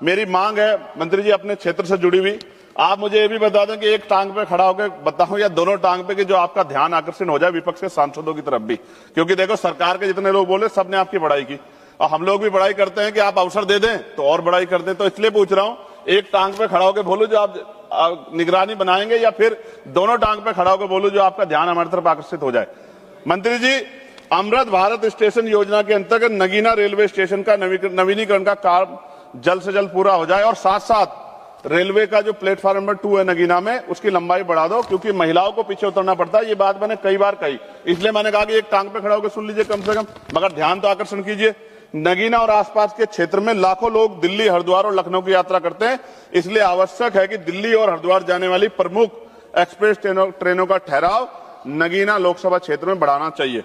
मेरी मांग है मंत्री जी अपने क्षेत्र से जुड़ी हुई, आप मुझे ये भी बता दें कि एक टांग पे खड़ा होकर बताऊं या दोनों टांग पे कि जो आपका ध्यान आकर्षण हो जाए विपक्ष के सांसदों की तरफ भी, क्योंकि देखो सरकार के जितने लोग बोले सबने आपकी बड़ाई की और हम लोग भी बड़ाई करते हैं कि आप अवसर दे दें तो और बड़ाई कर दें। तो इसलिए पूछ रहा हूं, एक टांग पे खड़ा होकर बोलो जो आप निगरानी बनाएंगे या फिर दोनों टांग पे खड़ा होकर बोलो जो आपका ध्यान हमारी तरफ आकर्षित हो जाए। मंत्री जी, अमृत भारत स्टेशन योजना के अंतर्गत नगीना रेलवे स्टेशन का नवीनीकरण का काम जल्द से जल्द पूरा हो जाए और साथ साथ रेलवे का जो प्लेटफॉर्म नंबर 2 है नगीना में उसकी लंबाई बढ़ा दो, क्योंकि महिलाओं को पीछे उतरना पड़ता है। ये बात मैंने कई बार कही, इसलिए मैंने कहा कि एक टांग पे खड़ा होकर सुन लीजिए कम से कम, मगर ध्यान तो आकर्षण कीजिए। नगीना और आसपास के क्षेत्र में लाखों लोग दिल्ली, हरिद्वार और लखनऊ की यात्रा करते हैं, इसलिए आवश्यक है कि दिल्ली और हरिद्वार जाने वाली प्रमुख एक्सप्रेस ट्रेनों का ठहराव नगीना लोकसभा क्षेत्र में बढ़ाना चाहिए।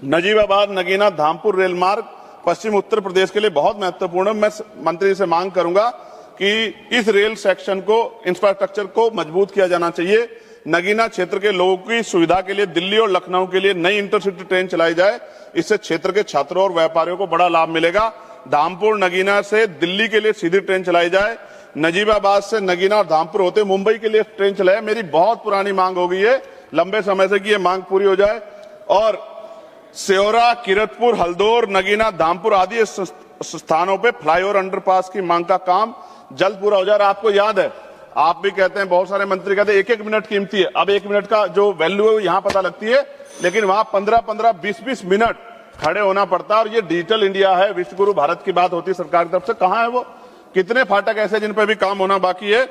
नजीबाबाद नगीना धामपुर रेल मार्ग पश्चिम उत्तर प्रदेश के लिए बहुत महत्वपूर्ण है। मैं मंत्री से मांग करूंगा कि इस रेल सेक्शन को, इंफ्रास्ट्रक्चर को मजबूत किया जाना चाहिए। नगीना क्षेत्र के लोगों की सुविधा के लिए दिल्ली और लखनऊ के लिए नई इंटरसिटी ट्रेन चलाई जाए, इससे क्षेत्र के छात्रों और व्यापारियों को बड़ा लाभ मिलेगा। धामपुर नगीना से दिल्ली के लिए सीधी ट्रेन चलाई जाए, नजीबाबाद से नगीना और धामपुर होते मुंबई के लिए ट्रेन चलाए। मेरी बहुत पुरानी मांग हो गई है लंबे समय से कि ये मांग पूरी हो जाए और सेौरा, किरतपुर, हल्दौर, नगीना, धामपुर आदि स्थानों पे फ्लाईओवर अंडरपास की मांग का काम जल्द पूरा हो जाए। आपको याद है, आप भी कहते हैं, बहुत सारे मंत्री कहते हैं एक मिनट कीमती है। अब 1 मिनट का जो वैल्यू है वो यहां पता लगती है, लेकिन वहां 15-15, 20-20 मिनट खड़े होना पड़ता है। और ये डिजिटल इंडिया है, विश्व गुरु भारत की बात होती है सरकार की तरफ से, कहां है वो? कितने फाटक ऐसे जिन पर भी काम होना बाकी है?